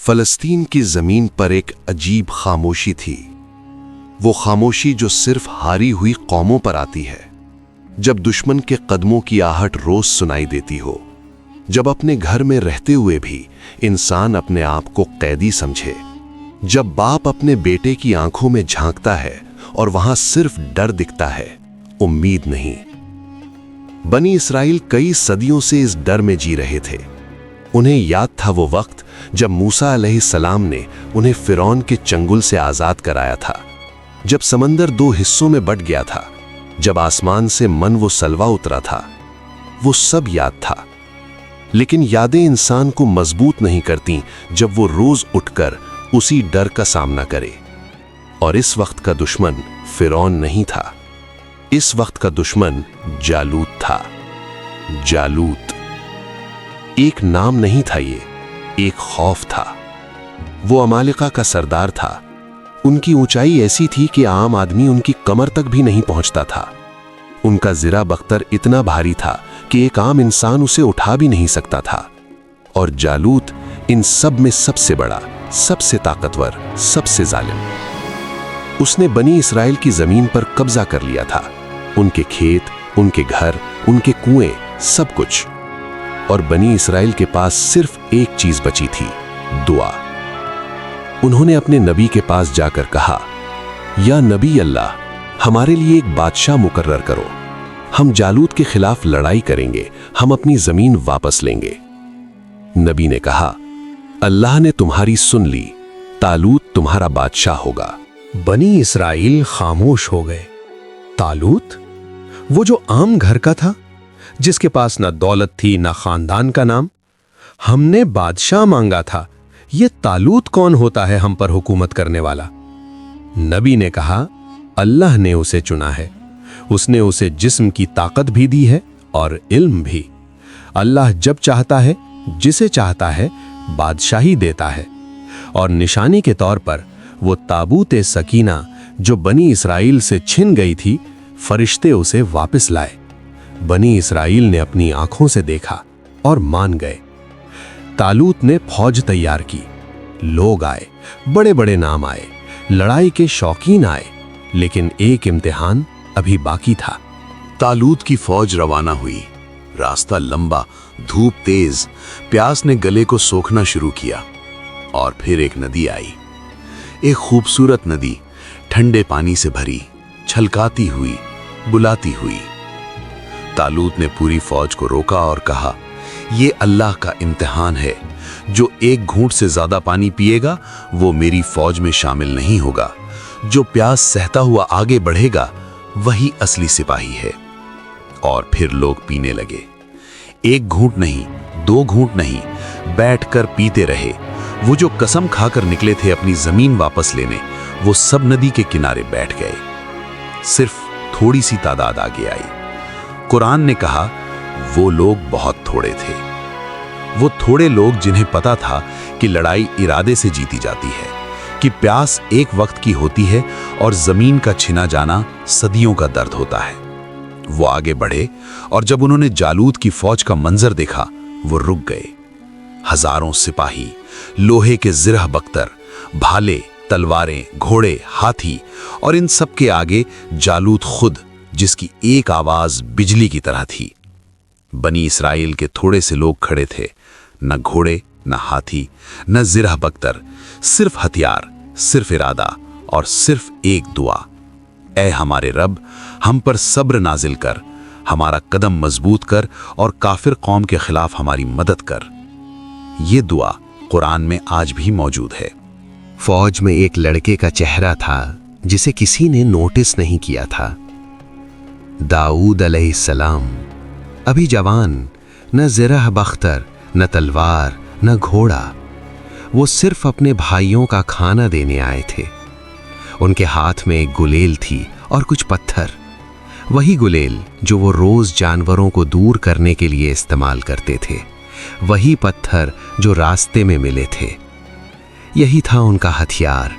فلسطین کی زمین پر ایک عجیب خاموشی تھی، وہ خاموشی جو صرف ہاری ہوئی قوموں پر آتی ہے، جب دشمن کے قدموں کی آہٹ روز سنائی دیتی ہو، جب اپنے گھر میں رہتے ہوئے بھی انسان اپنے آپ کو قیدی سمجھے، جب باپ اپنے بیٹے کی آنکھوں میں جھانکتا ہے اور وہاں صرف ڈر دکھتا ہے، امید نہیں۔ بنی اسرائیل کئی صدیوں سے اس ڈر میں جی رہے تھے۔ انہیں یاد تھا وہ وقت جب موسیٰ علیہ السلام نے انہیں فرعون کے چنگل سے آزاد کرایا تھا، جب سمندر دو حصوں میں بٹ گیا تھا، جب آسمان سے من و سلوہ اترا تھا، وہ سب یاد تھا۔ لیکن یادیں انسان کو مضبوط نہیں کرتیں جب وہ روز اٹھ کر اسی ڈر کا سامنا کرے۔ اور اس وقت کا دشمن فرعون نہیں تھا، اس وقت کا دشمن جالوت تھا۔ جالوت ایک نام نہیں تھا، یہ ایک خوف تھا۔ وہ عمالقہ کا سردار تھا۔ ان کی اونچائی ایسی تھی کہ عام آدمی ان کی کمر تک بھی نہیں پہنچتا تھا۔ ان کا زرہ بختر اتنا بھاری تھا کہ ایک عام انسان اسے اٹھا بھی نہیں سکتا تھا۔ اور جالوت ان سب میں سب سے بڑا، سب سے طاقتور، سب سے ظالم۔ اس نے بنی اسرائیل کی زمین پر قبضہ کر لیا تھا، ان کے کھیت، ان کے گھر، ان کے کنویں، سب کچھ۔ اور بنی اسرائیل کے پاس صرف ایک چیز بچی تھی، دعا۔ انہوں نے اپنے نبی کے پاس جا کر کہا، یا نبی اللہ، ہمارے لیے ایک بادشاہ مقرر کرو، ہم جالوت کے خلاف لڑائی کریں گے، ہم اپنی زمین واپس لیں گے۔ نبی نے کہا، اللہ نے تمہاری سن لی، طالوت تمہارا بادشاہ ہوگا۔ بنی اسرائیل خاموش ہو گئے۔ طالوت، وہ جو عام گھر کا تھا، جس کے پاس نہ دولت تھی نہ خاندان کا نام، ہم نے بادشاہ مانگا تھا، یہ طالوت کون ہوتا ہے ہم پر حکومت کرنے والا؟ نبی نے کہا، اللہ نے اسے چنا ہے، اس نے اسے جسم کی طاقت بھی دی ہے اور علم بھی۔ اللہ جب چاہتا ہے، جسے چاہتا ہے، بادشاہی دیتا ہے۔ اور نشانی کے طور پر وہ تابوت سکینہ جو بنی اسرائیل سے چھن گئی تھی، فرشتے اسے واپس لائے۔ بنی اسرائیل نے اپنی آنکھوں سے دیکھا اور مان گئے۔ طالوت نے فوج تیار کی، لوگ آئے، بڑے بڑے نام آئے، لڑائی کے شوقین آئے، لیکن ایک امتحان ابھی باقی تھا۔ طالوت کی فوج روانہ ہوئی، راستہ لمبا، دھوپ تیز، پیاس نے گلے کو سوکھنا شروع کیا۔ اور پھر ایک ندی آئی، ایک خوبصورت ندی، ٹھنڈے پانی سے بھری، چھلکاتی ہوئی، بلاتی ہوئی۔ طالوت نے پوری فوج کو روکا اور کہا، یہ اللہ کا امتحان ہے، جو ایک گھونٹ سے زیادہ پانی پیے گا وہ میری فوج میں شامل نہیں ہوگا، جو پیاس سہتا ہوا آگے بڑھے گا وہی اصلی سپاہی ہے۔ اور پھر لوگ پینے لگے، ایک گھونٹ نہیں، دو گھونٹ نہیں، بیٹھ کر پیتے رہے۔ وہ جو قسم کھا کر نکلے تھے اپنی زمین واپس لینے، وہ سب ندی کے کنارے بیٹھ گئے۔ صرف تھوڑی سی تعداد آگے آئی۔ قرآن نے کہا، وہ لوگ بہت تھوڑے تھے، وہ تھوڑے لوگ جنہیں پتا تھا کہ لڑائی ارادے سے جیتی جاتی ہے، کہ پیاس ایک وقت کی ہوتی ہے اور زمین کا چھنا جانا صدیوں کا درد ہوتا ہے۔ وہ آگے بڑھے اور جب انہوں نے جالوت کی فوج کا منظر دیکھا، وہ رک گئے۔ ہزاروں سپاہی، لوہے کے زرہ بختر، بھالے، تلواریں، گھوڑے، ہاتھی، اور ان سب کے آگے جالوت خود، جس کی ایک آواز بجلی کی طرح تھی۔ بنی اسرائیل کے تھوڑے سے لوگ کھڑے تھے، نہ گھوڑے، نہ ہاتھی، نہ زرہ بختر، صرف ہتھیار، صرف ارادہ اور صرف ایک دعا، اے ہمارے رب، ہم پر صبر نازل کر، ہمارا قدم مضبوط کر اور کافر قوم کے خلاف ہماری مدد کر۔ یہ دعا قرآن میں آج بھی موجود ہے۔ فوج میں ایک لڑکے کا چہرہ تھا جسے کسی نے نوٹس نہیں کیا تھا، داؤد علیہ السلام، ابھی جوان، نہ زرہ بختر، نہ تلوار، نہ گھوڑا۔ وہ صرف اپنے بھائیوں کا کھانا دینے آئے تھے۔ ان کے ہاتھ میں ایک گلیل تھی اور کچھ پتھر، وہی گلیل جو وہ روز جانوروں کو دور کرنے کے لیے استعمال کرتے تھے، وہی پتھر جو راستے میں ملے تھے۔ یہی تھا ان کا ہتھیار،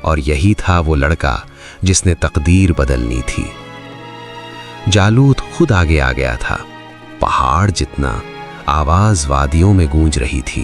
اور یہی تھا وہ لڑکا جس نے تقدیر بدلنی تھی۔ جالوت خود آگے آ گیا تھا، پہاڑ جتنا، آواز وادیوں میں گونج رہی تھی،